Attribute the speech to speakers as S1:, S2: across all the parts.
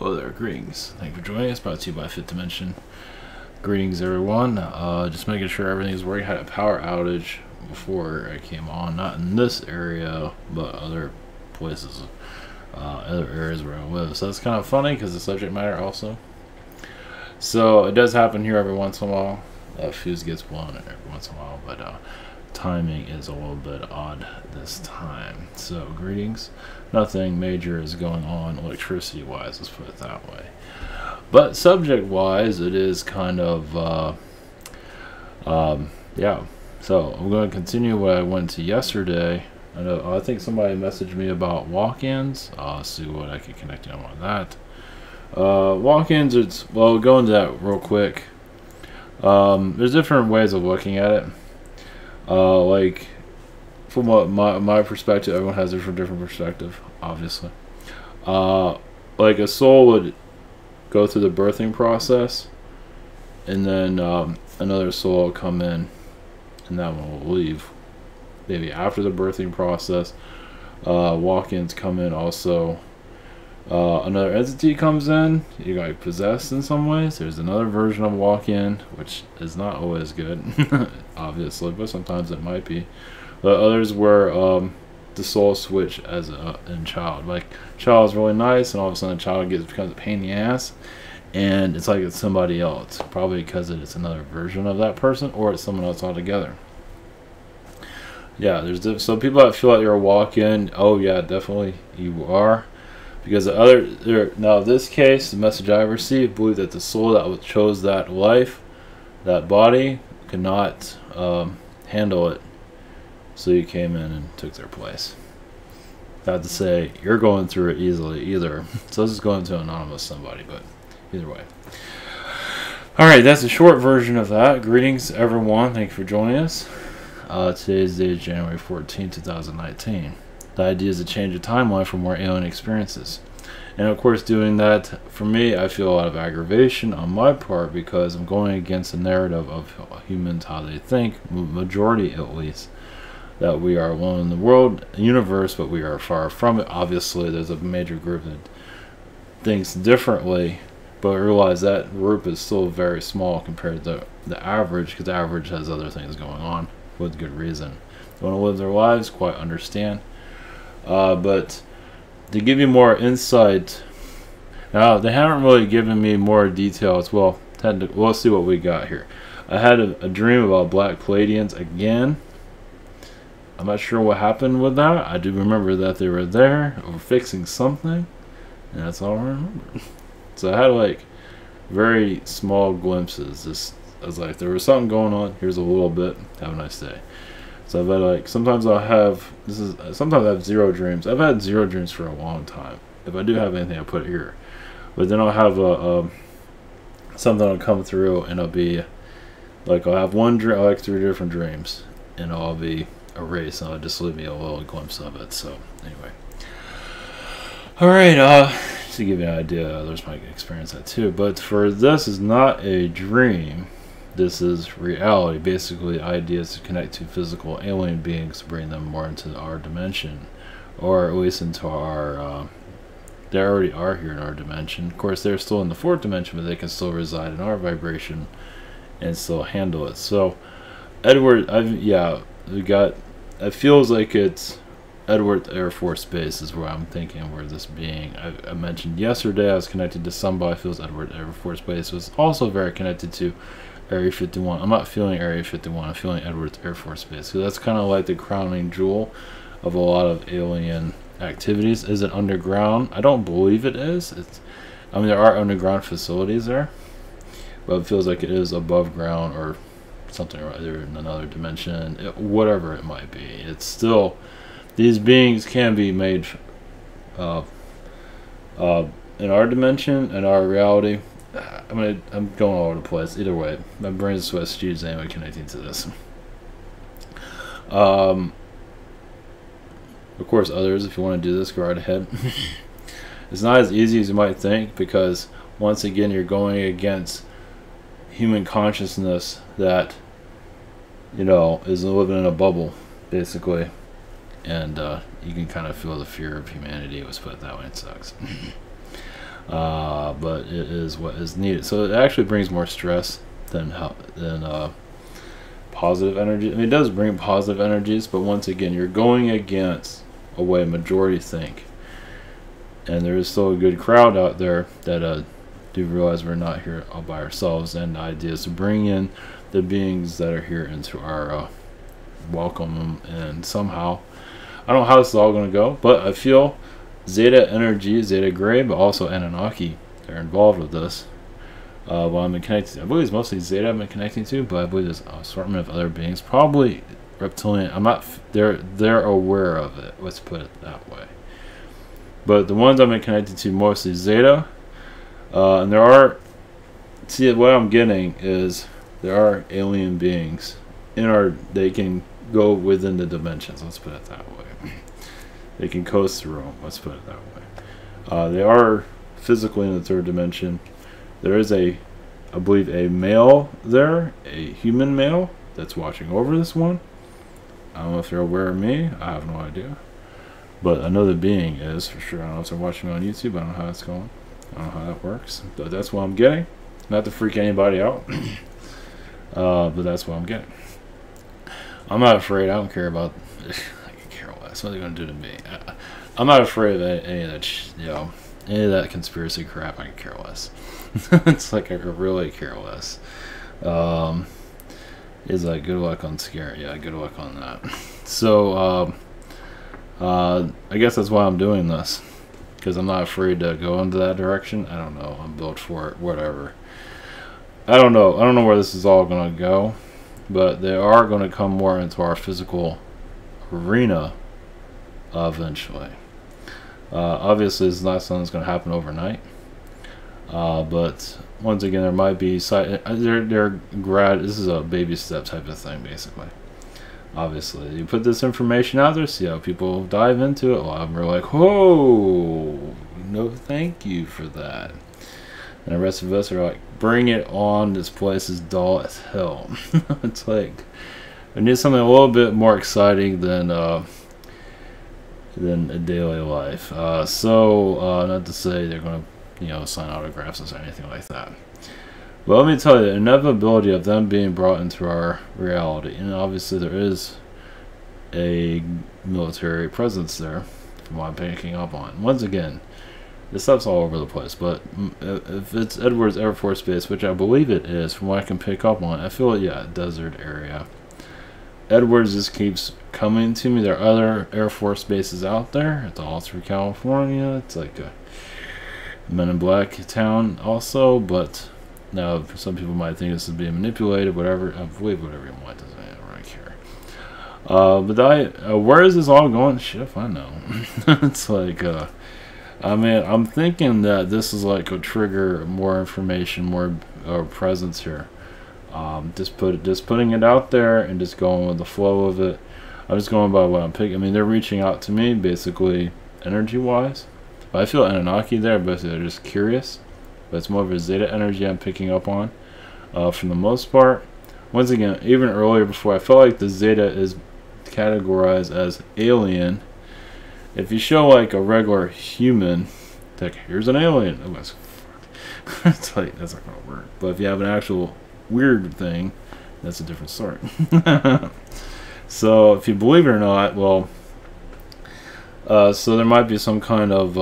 S1: Hello there, greetings. Thank you for joining us, brought to you by Fifth Dimension. Greetings everyone, just making sure everything's working. I had a power outage before I came on, not in this area, but other places, other areas where I live. So that's kind of funny because the subject matter also. So it does happen here every once in a while. A fuse gets blown every once in a while, but timing is a little bit odd this time. So greetings. Nothing major is going on electricity wise, let's put it that way. But subject wise, it is kind of yeah. So I'm going to continue what I went to yesterday. I think somebody messaged me about walk-ins. I'll see what I can connect in on that. Walk-ins, it's, well, we'll go into that real quick. There's different ways of looking at it. Like, from what my perspective, everyone has a different perspective, obviously. Like a soul would go through the birthing process, and then another soul will come in, and that one will leave. Maybe after the birthing process, walk-ins come in also. Another entity comes in, you got possessed in some ways. There's another version of walk-in, which is not always good, obviously, but sometimes it might be. But others where the soul switch as a child. Like, child is really nice, and all of a sudden the child becomes a pain in the ass, and it's like it's somebody else. Probably because it's another version of that person, or it's someone else altogether. Yeah, there's some people that feel like you're a walk-in. Oh yeah, definitely you are. Because the other, now in this case, the message I received, believe that the soul that chose that life, that body, could not handle it. So you came in and took their place. Not to say you're going through it easily either. So this is going to anonymous somebody, but either way. Alright, that's a short version of that. Greetings everyone, thank you for joining us. Today's date is January 14, 2019. The idea is to change the timeline for more alien experiences. And of course, doing that, for me, I feel a lot of aggravation on my part because I'm going against the narrative of humans, how they think, majority at least, that we are alone in the world, universe, but we are far from it. Obviously, there's a major group that thinks differently, but I realize that group is still very small compared to the average, because the average has other things going on with good reason. They want to live their lives, quite understand. But to give you more insight, now they haven't really given me more details. Well, we'll see what we got here. I had a dream about black Palladians again. I'm not sure what happened with that. I do remember that they were there or fixing something, and that's all I remember. So I had like very small glimpses. Just I was like, there was something going on. Here's a little bit. Have a nice day. So I've had like, sometimes I'll have, sometimes I have zero dreams. I've had zero dreams for a long time. If I do have anything, I'll put it here. But then I'll have something will come through, and I'll be, like, I'll have one dream, like 3 different dreams, and I'll be erased, and I'll just leave me a little glimpse of it. So anyway. Alright, just to give you an idea, others might experience that too. But for this is not a dream. This is reality. Basically, the idea is to connect to physical alien beings to bring them more into our dimension, or at least into our. They already are here in our dimension. Of course, they're still in the 4th dimension, but they can still reside in our vibration and still handle it. So, Edward, we got. It feels like it's Edward Air Force Base is where I'm thinking where this being. I mentioned yesterday I was connected to somebody. Feels Edward Air Force Base was also very connected to Area 51. I'm not feeling Area 51, I'm feeling Edwards Air Force Base. So that's kind of like the crowning jewel of a lot of alien activities. Is it underground? I don't believe it is. I mean, there are underground facilities there, but it feels like it is above ground or something, or either in another dimension, whatever it might be. It's still, these beings can be made in our dimension, in our reality. I'm going all over the place. Either way, my brain's Swiss cheese anyway connecting to this. Of course, others, if you want to do this, go right ahead. It's not as easy as you might think, because once again, you're going against human consciousness that, you know, is living in a bubble, basically. And you can kind of feel the fear of humanity. Let's put it that way. It sucks. but it is what is needed. So it actually brings more stress than positive energy. I mean, it does bring positive energies, but once again, you're going against a way majority think, and there is still a good crowd out there that do realize we're not here all by ourselves, and the idea is to bring in the beings that are here into our welcome them, and somehow I don't know how this is all going to go, but I feel Zeta energy, Zeta Gray, but also Anunnaki, they're involved with this. Well, I've been connected to, I believe it's mostly Zeta I've been connecting to, but I believe there's an assortment of other beings, probably reptilian. I'm not, they're aware of it, let's put it that way. But the ones I've been connected to, mostly Zeta, and there are, see, what I'm getting is there are alien beings in our, they can go within the dimensions, let's put it that way. They can coast through them, let's put it that way. They are physically in the third dimension. There is I believe a male there, a human male that's watching over this one. I don't know if they're aware of me, I have no idea. But I know the being is for sure. I don't know if they're watching me on YouTube, I don't know how that's going. I don't know how that works, but that's what I'm getting. Not to freak anybody out, but that's what I'm getting. I'm not afraid, I don't care about, I can care less, what are they going to do to me? I'm not afraid of any of that, any of that conspiracy crap, I can care less. It's like I could really care less. Is like good luck on scare, yeah, good luck on that. So, I guess that's why I'm doing this, because I'm not afraid to go into that direction. I don't know, I'm built for it, whatever. I don't know where this is all going to go, but they are going to come more into our physical arena eventually. Obviously, it's not something that's going to happen overnight, but once again, there might be this is a baby step type of thing, basically. Obviously, you put this information out there, see how people dive into it. A lot of them are like, whoa, no thank you for that. And the rest of us are like, bring it on, this place is dull as hell. It's like, I need something a little bit more exciting than a daily life. Not to say they're going to, sign autographs or anything like that. But let me tell you, the inevitability of them being brought into our reality, and obviously there is a military presence there, from what I'm picking up on. Once again, this stuff's all over the place, but if it's Edwards Air Force Base, which I believe it is, from what I can pick up on, I feel, yeah, desert area. Edwards just keeps coming to me. There are other Air Force bases out there. It's all through California. It's like a Men in Black town also, but now some people might think this is being manipulated, whatever. I believe whatever you want, doesn't I don't really care. But where is this all going? Shit if I know. It's like, I mean, I'm thinking that this is like a trigger more information, more presence here. Just putting it out there and just going with the flow of it. I'm just going by what I'm picking. I mean, they're reaching out to me basically energy-wise. But I feel Anunnaki there, but they're just curious. But it's more of a Zeta energy I'm picking up on, for the most part. Once again, even earlier before, I felt like the Zeta is categorized as alien. If you show like a regular human, it's like, here's an alien. Oh, that's it's like, that's not gonna work. But if you have an actual weird thing, that's a different story. So if you believe it or not, well, so there might be some kind of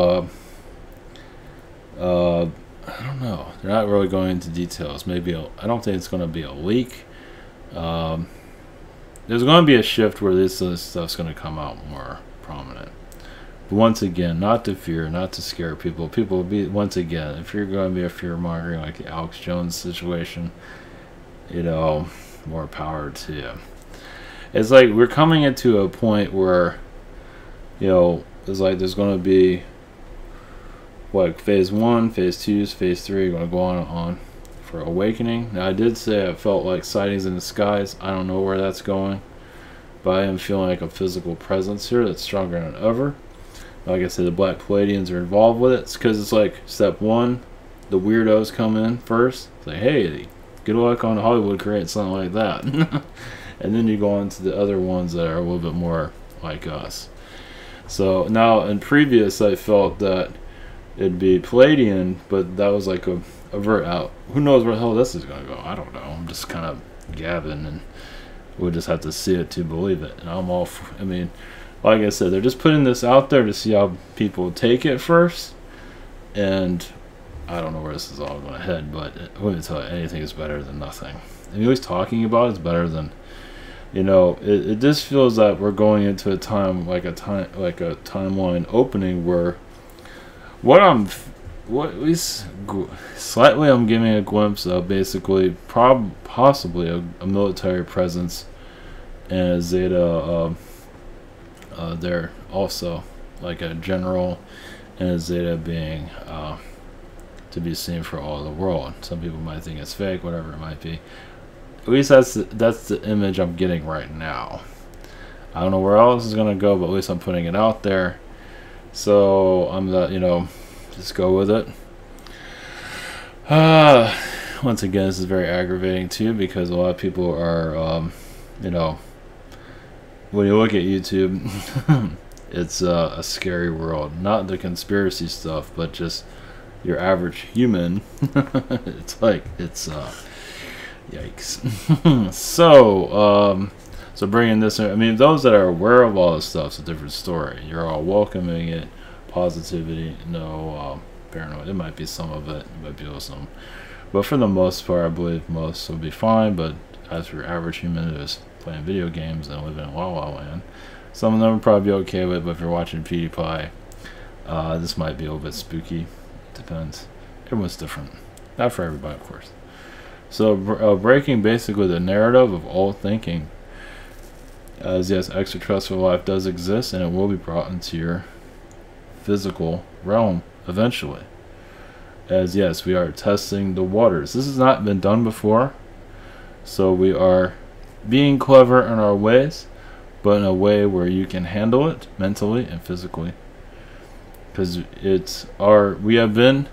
S1: I don't know, they're not really going into details. Maybe I don't think it's going to be a leak. There's going to be a shift where this stuff's going to come out more prominent. But once again, not to fear, not to scare people. People will be, once again, if you're going to be a fear mongering like the Alex Jones situation, more power to you. It's like we're coming into a point where, it's like there's going to be like phase 1, phase 2, phase 3 going to go on for awakening. Now I did say I felt like sightings in the skies. I don't know where that's going, but I am feeling like a physical presence here that's stronger than ever. Like I said, the Black Palladians are involved with it. It's because it's like step 1, the weirdos come in first. It's like, hey, good luck on Hollywood creating something like that. And then you go on to the other ones that are a little bit more like us. So now in previous, I felt that it'd be Palladian, but that was like a vert out. Who knows where the hell this is gonna go? I don't know. I'm just kind of gabbing, and we'll just have to see it to believe it. And I'm all, I mean, like I said, they're just putting this out there to see how people take it first. And I don't know where this is all going to head, but I wouldn't tell you, anything is better than nothing. And always talking about it's better than, you know, it just feels that we're going into a time, like a timeline opening where what at least slightly I'm giving a glimpse of basically possibly a military presence and Zeta. They're also like a general and a Zeta being to be seen for all the world. Some people might think it's fake, whatever it might be. At least that's the image I'm getting right now. I don't know where else is gonna go, but at least I'm putting it out there. So I'm just go with it. Once again, this is very aggravating too, because a lot of people are, when you look at YouTube, it's a scary world. Not the conspiracy stuff, but just your average human. It's yikes. So bringing this in, I mean, those that are aware of all this stuff, it's a different story. You're all welcoming it, positivity, no paranoid. It might be some of it, it might be some, but for the most part, I believe most will be fine. But as for your average human who's playing video games and living in La La Land, some of them will probably be okay with it. But if you're watching PewDiePie, this might be a little bit spooky. Depends. Everyone's different. Not for everybody, of course. So breaking basically the narrative of all thinking, as yes, extraterrestrial life does exist, and it will be brought into your physical realm eventually. As yes, we are testing the waters. This has not been done before, so we are being clever in our ways, but in a way where you can handle it mentally and physically. Because we have been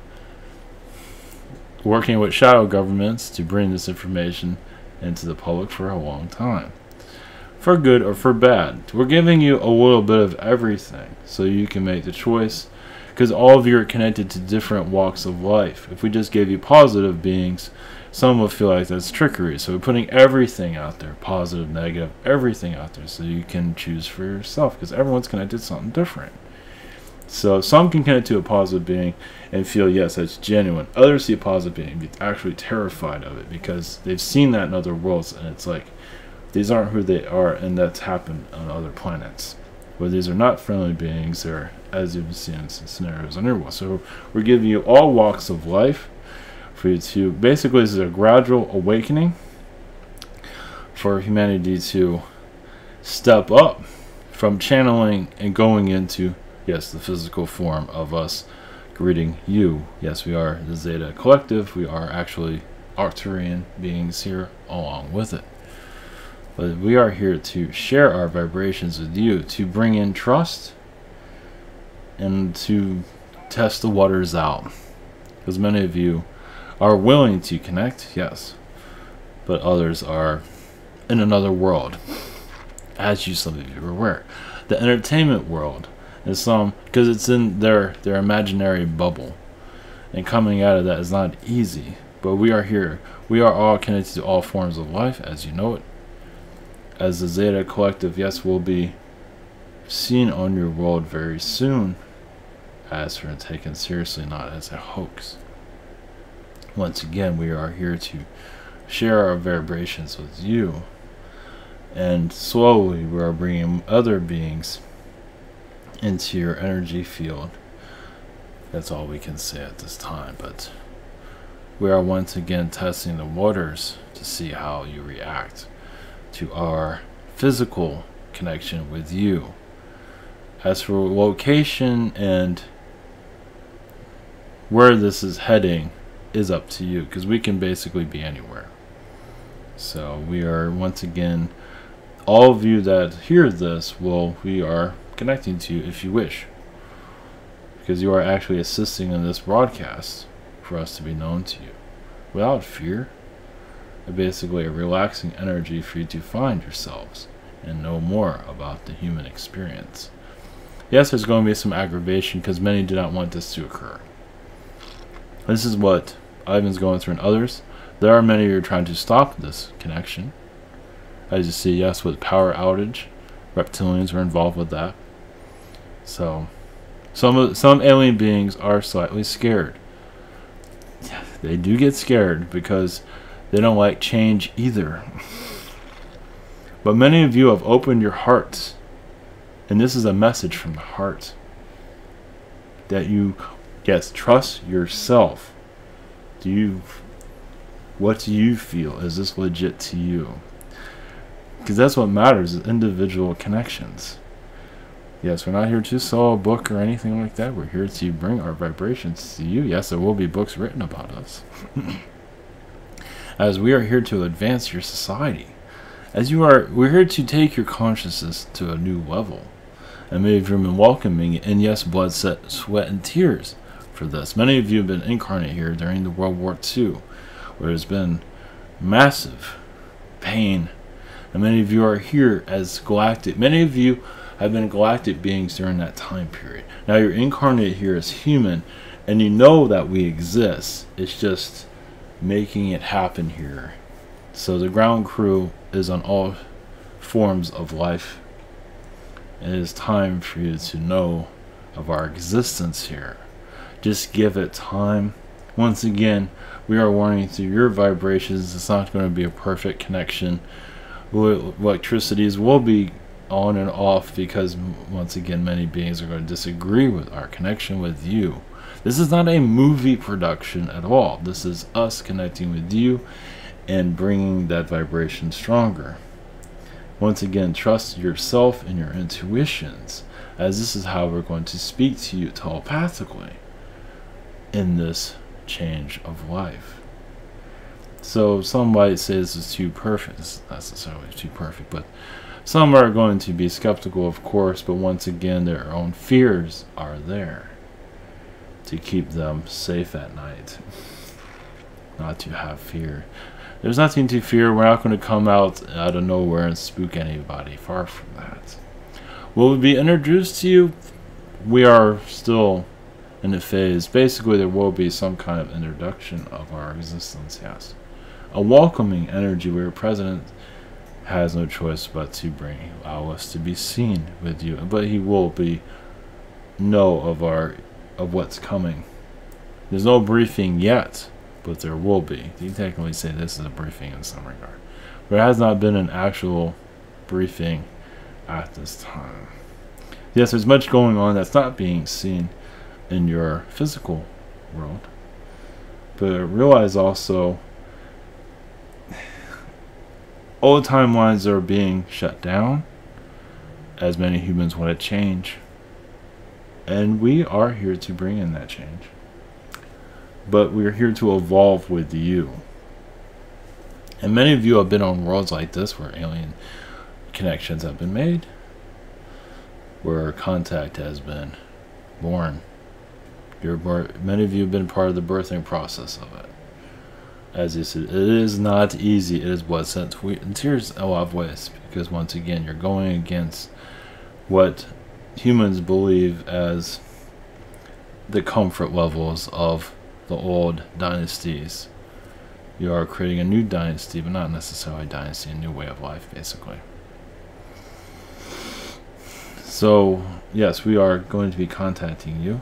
S1: working with shadow governments to bring this information into the public for a long time, for good or for bad. We're giving you a little bit of everything so you can make the choice, because all of you are connected to different walks of life. If we just gave you positive beings, some would feel like that's trickery. So we're putting everything out there, positive, negative, everything out there, so you can choose for yourself, because everyone's connected to something different. So some can connect to a positive being and feel, yes, that's genuine. Others see a positive being and be actually terrified of it, because they've seen that in other worlds, and it's like, these aren't who they are, and that's happened on other planets. Where these are not friendly beings, they're, as you've seen in some scenarios on your world. So we're giving you all walks of life for you to, basically this is a gradual awakening for humanity to step up from channeling and going into, yes, the physical form of us greeting you. Yes, we are the Zeta Collective. We are actually Arcturian beings here along with it. But we are here to share our vibrations with you, to bring in trust, and to test the waters out. Because many of you are willing to connect, yes, but others are in another world, as some of you are aware. The entertainment world is because it's in their imaginary bubble, and coming out of that is not easy. But we are here. We are all connected to all forms of life, as you know it. As the Zeta Collective, yes, will be seen on your world very soon, as for taken seriously, not as a hoax. Once again, we are here to share our vibrations with you, and slowly we are bringing other beings into your energy field. That's all we can say at this time, but we are once again testing the waters to see how you react to our physical connection with you. As for location and where this is heading is up to you, because we can basically be anywhere. So we are once again, all of you that hear this, we are connecting to you if you wish, because you are actually assisting in this broadcast for us to be known to you without fear. Basically a relaxing energy for you to find yourselves and know more about the human experience. Yes, there's going to be some aggravation because many do not want this to occur. This is what Ivan's going through and others. There are many who are trying to stop this connection. As you see, yes, with power outage, reptilians were involved with that. So, some alien beings are slightly scared. They do get scared because they don't like change either. But many of you have opened your hearts, and this is a message from the heart that you, yes, trust yourself. What do you feel? Is this legit to you? Because that's what matters, is individual connections. Yes, we're not here to sell a book or anything like that. We're here to bring our vibrations to you. Yes, there will be books written about us. As we are here to advance your society. We're here to take your consciousness to a new level. And many of you have been welcoming it, and yes, blood, sweat, and tears for this. Many of you have been incarnate here during the World War II, where there's been massive pain. And many of you are here as galactic. Many of you have been galactic beings during that time period. Now you're incarnated here as human, and you know that we exist. It's just making it happen here. So the ground crew is on all forms of life. It is time for you to know of our existence here. Just give it time. Once again, we are warning through your vibrations. It's not going to be a perfect connection. Electricities will be on and off because, once again, many beings are going to disagree with our connection with you. This is not a movie production at all. This is us connecting with you and bringing that vibration stronger. Once again, trust yourself and your intuitions, as this is how we're going to speak to you telepathically in this change of life. So some might say this is too perfect. It's not necessarily too perfect, but some are going to be skeptical, of course, but once again, their own fears are there to keep them safe at night. Not to have fear. There's nothing to fear. We're not going to come out of nowhere and spook anybody. Far from that. Will we be introduced to you? We are still in the phase. Basically, there will be some kind of introduction of our existence, yes. A welcoming energy where President has no choice but to allow us to be seen with you. But he will know of what's coming. There's no briefing yet, but there will be. You technically say this is a briefing in some regard. There has not been an actual briefing at this time. Yes, there's much going on that's not being seen in your physical world. But realize also, old timelines are being shut down, as many humans want to change. And we are here to bring in that change. But we're here to evolve with you. And many of you have been on worlds like this where alien connections have been made, where contact has been born. Many of you have been part of the birthing process of it. As you said, it is not easy. It is blood, sweat, and tears in a lot of ways, because once again, you're going against what humans believe as the comfort levels of the old dynasties. You are creating a new dynasty, but not necessarily a dynasty, a new way of life, basically. So, yes, we are going to be contacting you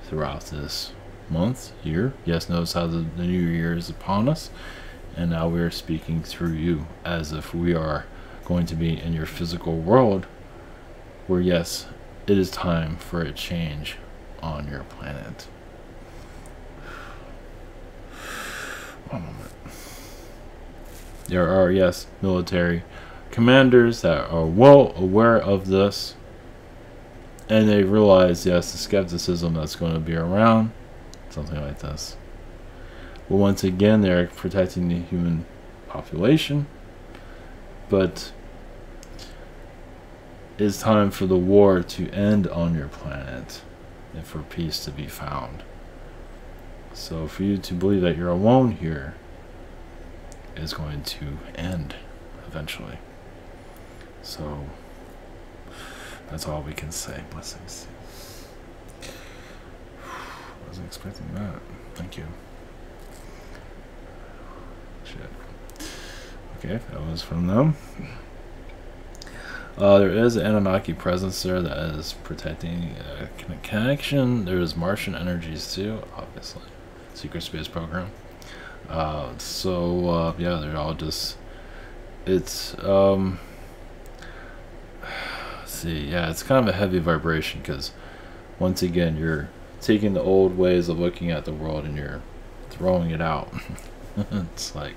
S1: throughout this month, year. Yes, notice how the new year is upon us, and now we are speaking through you as if we are going to be in your physical world, where yes, it is time for a change on your planet. One moment. There are, yes, military commanders that are well aware of this, and they realize, yes, the skepticism that's going to be around, something like this. But once again, they're protecting the human population, but it's time for the war to end on your planet and for peace to be found. So for you to believe that you're alone here is going to end eventually. So That's all we can say. Blessings. Wasn't expecting that. Thank you. Shit. Okay, that was from them. There is an Anunnaki presence there that is protecting connection. There's Martian energies too, obviously. Secret space program. Yeah, they're all just. It's let's see, yeah, it's kind of a heavy vibration because once again you're taking the old ways of looking at the world and you're throwing it out. It's like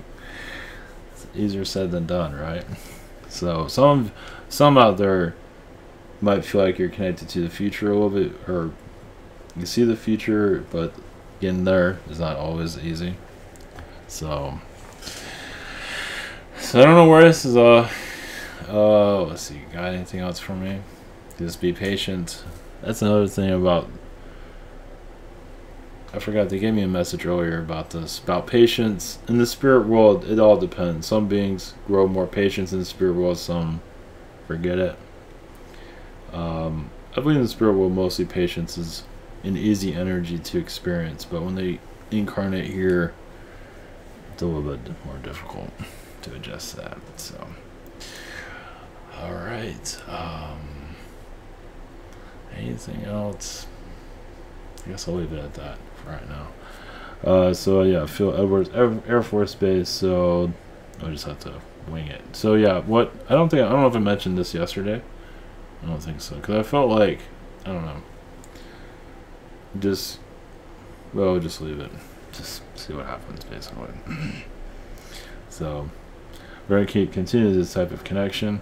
S1: it's easier said than done, right? So some out there might feel like you're connected to the future a little bit, or you see the future, but getting there is not always easy. So I don't know where this is. Let's see. Got anything else for me? Just be patient. That's another thing about. I forgot, they gave me a message earlier about this, about patience. In the spirit world, it all depends. Some beings grow more patience in the spirit world, some forget it. I believe in the spirit world, mostly patience is an easy energy to experience, but when they incarnate here, it's a little bit more difficult to adjust that. So, alright. Anything else? I guess I'll leave it at that for right now. So yeah, Phil Edwards Air Force Base. So I'll just have to wing it. So yeah, I don't know if I mentioned this yesterday. I don't think so, because I felt like, I don't know, just leave it, just see what happens basically. So we're gonna continue this type of connection,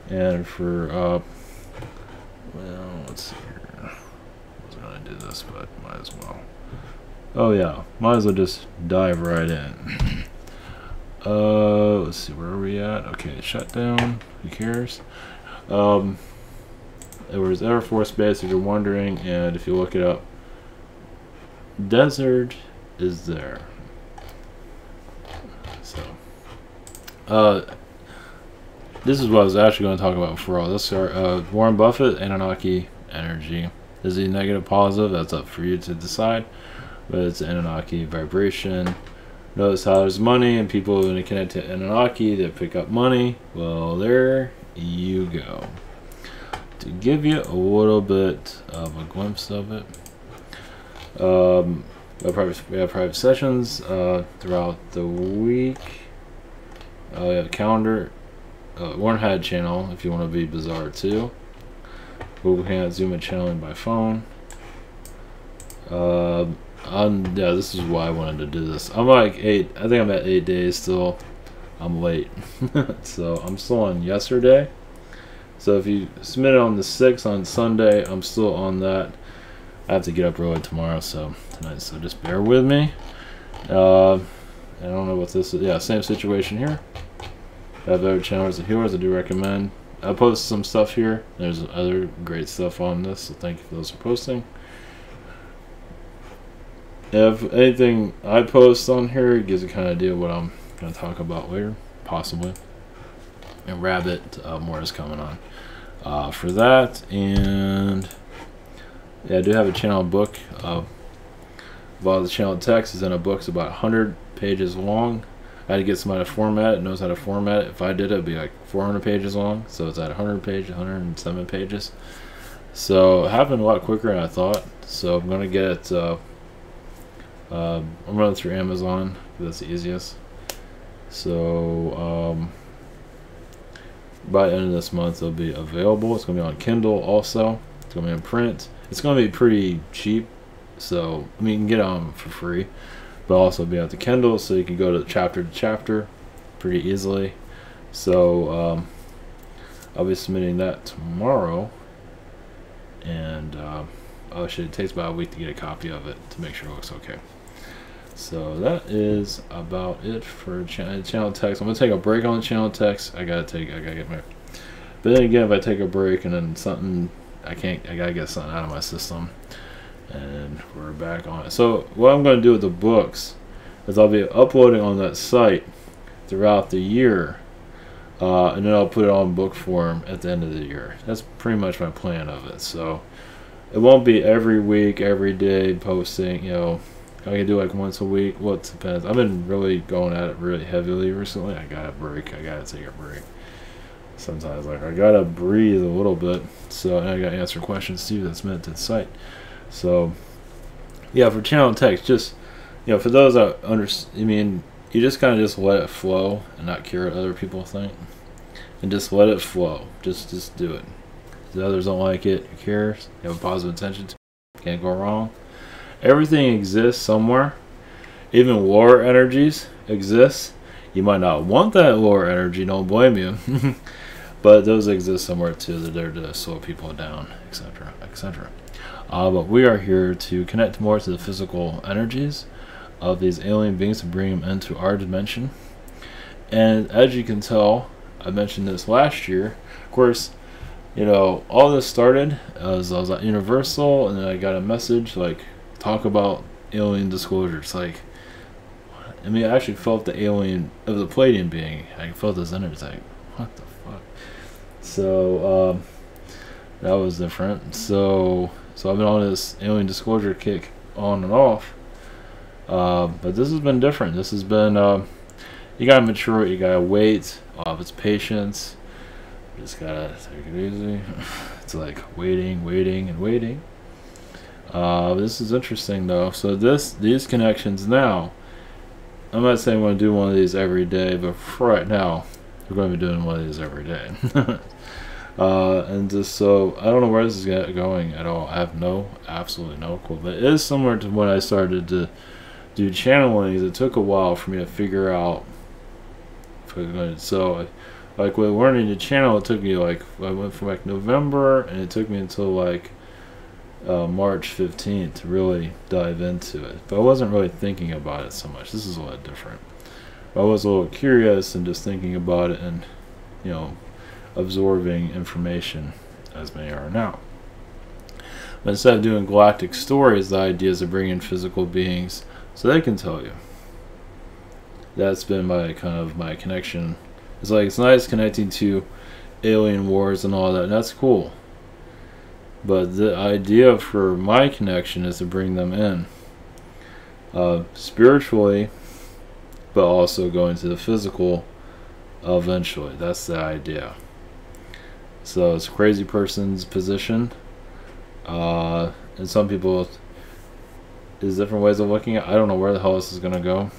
S1: and for well, let's see here. I did this, but might as well. Oh yeah, might as well just dive right in. Let's see, where are we at? Okay, shutdown. Who cares? Edwards Air Force Base, if you're wondering, and if you look it up, desert is there. So, this is what I was actually going to talk about before all this. Warren Buffett, Anunnaki energy. Is he negative, positive? That's up for you to decide. But it's Anunnaki vibration. Notice how there's money and people when they connect to Anunnaki, they pick up money. Well, there you go. To give you a little bit of a glimpse of it, we have private sessions throughout the week. We have a calendar. Warren had a channel if you want to be bizarre too. Google Hangout, Zoom, and channeling by phone. Yeah, this is why I wanted to do this. I'm like I think I'm at 8 days still. I'm late. So I'm still on yesterday. So if you submit it on the 6th on Sunday, I'm still on that. I have to get up early tomorrow, so just bear with me. I don't know what this is. Yeah, same situation here. I have other channels and healers I do recommend. I post some stuff here. There's other great stuff on this, so thank you for those for posting. If anything I post on here, it gives a kind of idea what I'm going to talk about later, possibly. And Rabbit, more is coming on for that. And yeah, I do have a channel book. A lot of the channel text is in a book. It's about 100 pages long. I had to get somebody to format it, knows how to format it. If I did it, it'd be like 400 pages long. So it's at 100 pages, 107 pages. So it happened a lot quicker than I thought. So I'm going to get it, I'm running through Amazon, because that's the easiest. So by the end of this month, it'll be available. It's going to be on Kindle also. It's going to be in print. It's going to be pretty cheap. So, I mean, you can get it on for free. But also be at the Kindle, so you can go to chapter pretty easily. So I'll be submitting that tomorrow, and actually it takes about a week to get a copy of it to make sure it looks okay. So that is about it for channel text. I'm gonna take a break on the channel text. I gotta get my. But then again, if I take a break and then something, I gotta get something out of my system. And we're back on it. So what I'm going to do with the books is I'll be uploading on that site throughout the year and then I'll put it on book form at the end of the year. That's pretty much my plan of it. So it won't be every week, every day posting. You know, I can do like once a week. Well, it depends. I've been really going at it really heavily recently. I gotta break. I gotta take a break. Sometimes, like, I gotta breathe a little bit. So, and I gotta answer questions too that's meant to the site. So, yeah, for channel text, just, you know, for those that I mean, you just kind of just let it flow and not care what other people think, and just let it flow. Just do it. If the others don't like it, who cares? You have a positive intention to it. Can't go wrong. Everything exists somewhere. Even lower energies exist. You might not want that lower energy. Don't blame you. But those exist somewhere too. They're there to slow people down, etc., etc. But we are here to connect more to the physical energies of these alien beings and bring them into our dimension. And as you can tell, I mentioned this last year. Of course, you know, all this started as I was at Universal, and then I got a message like, talk about alien disclosures. Like, I mean, I actually felt the alien of the Palladian being. I felt this energy. Like, what the fuck? So that was different. So I've been on this alien disclosure kick on and off. But this has been different. This has been you gotta mature it. You gotta wait. It's patience. You just gotta take it easy. It's like waiting, and waiting. This is interesting though. So these connections now. I'm not saying I'm going to do one of these every day, but for right now, we're going to be doing one of these every day. And just so, I don't know where this is going at all. I have absolutely no clue. But it is similar to when I started to do channelings. It took a while for me to figure out. So, like with learning to channel, it took me like, I went from like November, and it took me until like March 15th to really dive into it. But I wasn't really thinking about it so much. This is a lot different. I was a little curious and just thinking about it and, you know, absorbing information as many are now. But instead of doing galactic stories, the idea is to bring in physical beings so they can tell you. That's been my kind of my connection. It's like, it's nice connecting to alien wars and all that, and that's cool. But the idea for my connection is to bring them in spiritually, but also going to the physical eventually. That's the idea. So it's a crazy person's position. And some people, there's different ways of looking at it. I don't know where the hell this is going to go.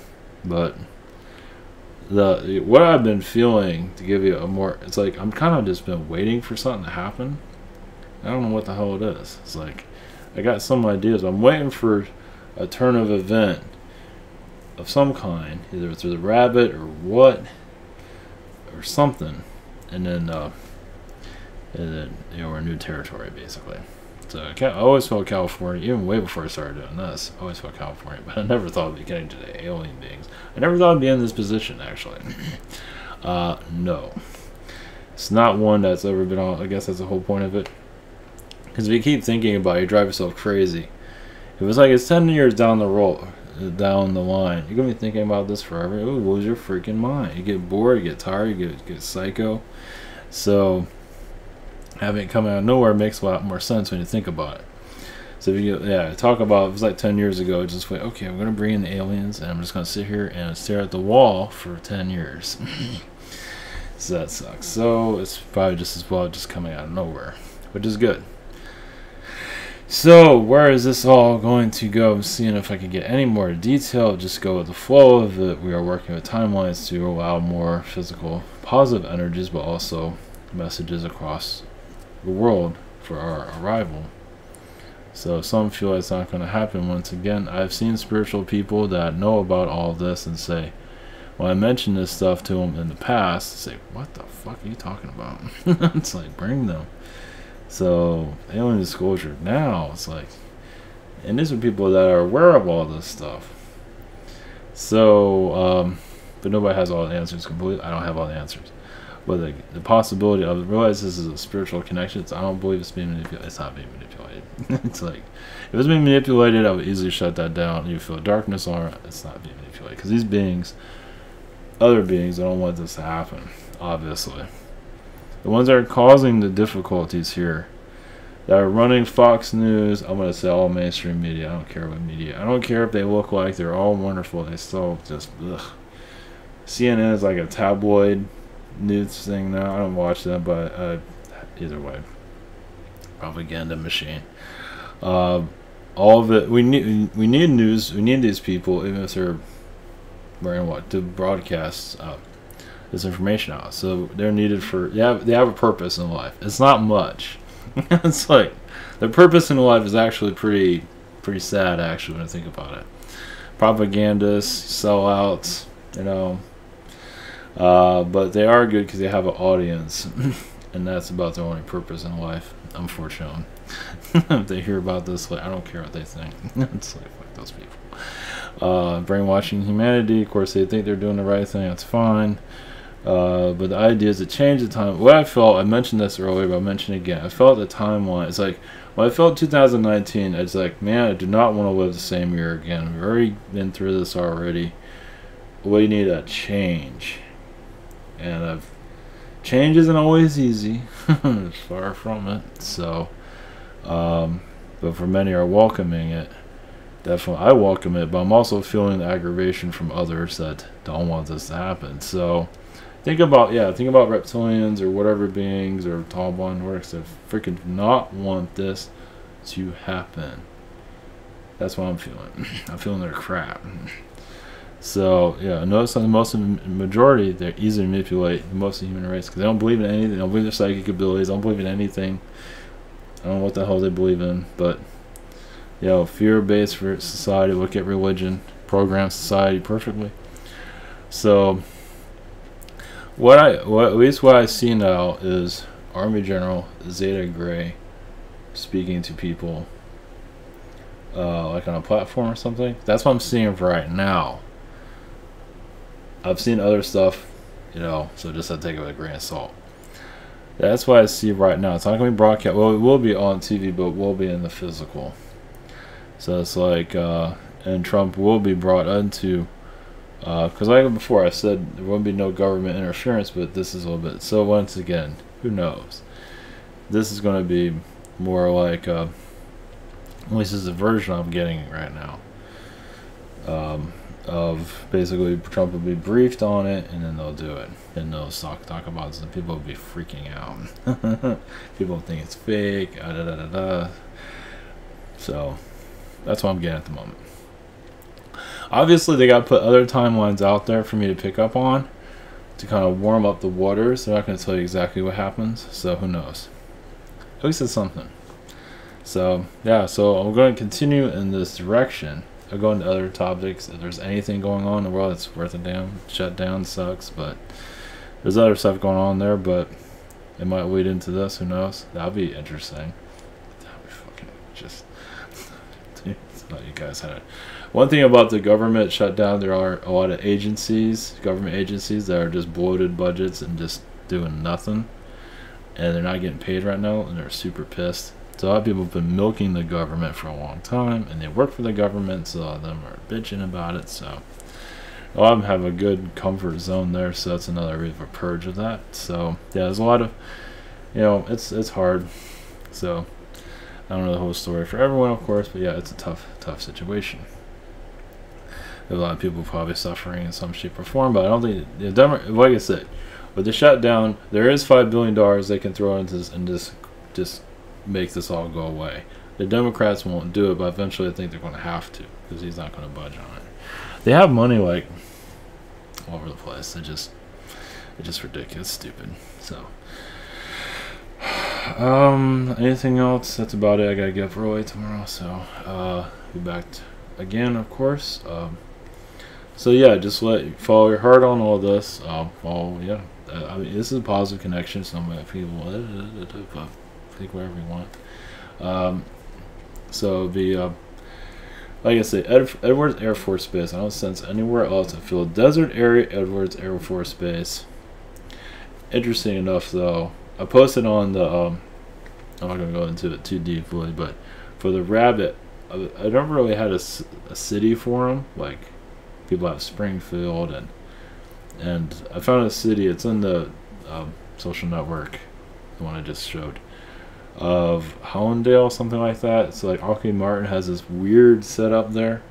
S1: But what I've been feeling, to give you a more, it's like I'm kind of just been waiting for something to happen. I don't know what the hell it is. It's like, I got some ideas. I'm waiting for a turn of event of some kind, either through the rabbit or what, or something, and then you know, we're in new territory basically. So I always felt California, even way before I started doing this. I always felt California, but I never thought I'd be getting to the alien beings. I never thought I'd be in this position actually. No, it's not one that's ever been on. I guess that's the whole point of it. Because if you keep thinking about it, you drive yourself crazy. If it's like it's 10 years down the road, down the line, you're gonna be thinking about this forever. It would lose your freaking mind. You get bored, you get tired, you get psycho. So having it come out of nowhere makes a lot more sense when you think about it. So if you talk about, it was like 10 years ago, just wait, okay, I'm gonna bring in the aliens, and I'm just gonna sit here and stare at the wall for 10 years. So that sucks. So it's probably just as well just coming out of nowhere, which is good. So where is this all going to go? I'm seeing if I can get any more detail. Just go with the flow of it. We are working with timelines to allow more physical positive energies, but also messages across the world for our arrival. So some feel it's not going to happen. Once again, I've seen spiritual people that know about all this and say, when I mentioned this stuff to them in the past, say, what the fuck are you talking about? It's like, bring them. So alien disclosure now, it's like, and these are people that are aware of all this stuff. So but nobody has all the answers completely. I don't have all the answers, but the possibility of, realize this is a spiritual connection. I don't believe it's being manipulated. It's not being manipulated. It's like, if it's being manipulated, I would easily shut that down. You feel darkness on it. It's not being manipulated, because these beings, other beings, I don't want this to happen. obviously. The ones that are causing the difficulties here, that are running Fox News, I'm going to say all mainstream media. I don't care what media. I don't care if they look like they're all wonderful. They still just, ugh. CNN is like a tabloid news thing now. I don't watch that, but either way. Propaganda machine. All of it. We need news. We need these people, even if they're wearing what, to broadcast this information out. So they're needed for, yeah, they have a purpose in life. It's not much. It's like their purpose in life is actually pretty sad, actually, when I think about it. Propagandists, sellouts, you know, but they are good because they have an audience, and that's about their only purpose in life, unfortunately. If they hear about this, like, I don't care what they think. It's like, fuck those people. Brainwashing humanity, of course, they think they're doing the right thing. That's fine. But the idea is to change the time. What I felt, I mentioned this earlier, but I'll mention it again. I felt the timeline. It's like, when I felt 2019, it's like, man, I do not want to live the same year again. We've already been through this already. We need a change. And change isn't always easy. It's far from it. So, but for many are welcoming it. Definitely, I welcome it, but I'm also feeling the aggravation from others that don't want this to happen. So, think about reptilians or whatever beings or tall blonde orcs that freaking do not want this to happen. That's what I'm feeling. I'm feeling their crap. So yeah, notice on the majority, they're easy to manipulate most of the human race because they don't believe in anything. They don't believe in their psychic abilities. They don't believe in anything. I don't know what the hell they believe in, but fear-based for society. Look at religion, program society perfectly. So. At least what I see now is Army General Zeta Gray speaking to people, like on a platform or something. That's what I'm seeing right now. I've seen other stuff, so just to take it with a grain of salt. That's what I see right now. It's not going to be broadcast. Well, it will be on TV, but it will be in the physical. So it's like, and Trump will be brought into. Because like before I said, there won't be no government interference, but this is a little bit. So once again, who knows? This is going to be more like, at least this is the version I'm getting right now. Of basically Trump will be briefed on it, and then they'll do it, and they'll talk about it, and people will be freaking out. People think it's fake. So that's what I'm getting at the moment. Obviously, they got to put other timelines out there for me to pick up on to kind of warm up the waters. They're not going to tell you exactly what happens, so who knows? At least it's something. So, yeah, so I'm going to continue in this direction. I'll go into other topics. If there's anything going on in the world that's worth a damn, shutdown sucks, but there's other stuff going on there, but it might lead into this, who knows? That'll be interesting. That'll be fucking just... Dude, you guys had it. One thing about the government shutdown, there are a lot of government agencies that are just bloated budgets and just doing nothing, and they're not getting paid right now, and they're super pissed. So a lot of people have been milking the government for a long time, and they work for the government, so a lot of them are bitching about it. So a lot of them have a good comfort zone there, so that's another reason for purge of that. So yeah, there's a lot of, it's hard. So I don't know the whole story for everyone, of course, but yeah, it's a tough situation. There's a lot of people probably suffering in some shape or form, but I don't think like I said, with the shutdown, there is $5 billion they can throw into this and just make this all go away. The Democrats won't do it, but eventually I think they're going to have to, because he's not going to budge on it. They have money like all over the place. It's just ridiculous, stupid. So, anything else? That's about it. I gotta get up early tomorrow, so be back again, of course. So yeah, just follow your heart on all this. I mean, this is a positive connection. So people think whatever you want. So the like I say, Edwards Air Force Base. I don't sense anywhere else. I feel desert area, Edwards Air Force Base. Interesting enough, though, I posted on the. I'm not gonna go into it too deeply, but for the rabbit, I never really had a city for them. Like people have Springfield, and I found a city. It's in the social network, the one I just showed, of Hollandale, something like that. So like Lockheed Martin has this weird setup there.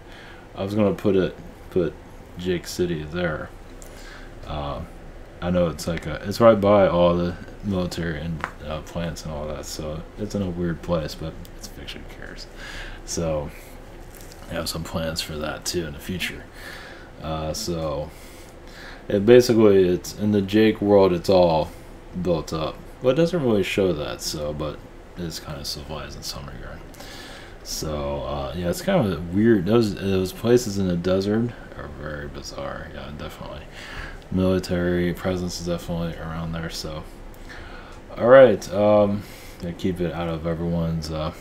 S1: I was gonna put Jake City there. I know it's like it's right by all the military and plants and all that, so it's in a weird place, but it's fiction, who cares? So I have some plans for that too in the future. So basically it's in the Jake world, it's all built up. Well, it doesn't really show that, so, but it's kind of civilized in some regard. So yeah, it's kind of weird. Those places in the desert are very bizarre. Yeah, definitely. Military presence is definitely around there. So, all right, yeah, keep it out of everyone's. Yeah,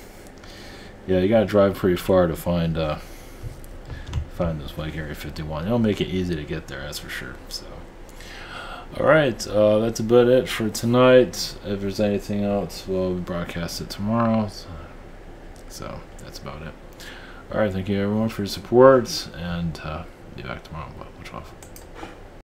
S1: you gotta drive pretty far to find this Lake Area 51. It'll make it easy to get there, that's for sure. So, all right, that's about it for tonight. If there's anything else, we'll broadcast it tomorrow. So that's about it. All right, thank you everyone for your support, and be back tomorrow. Much love.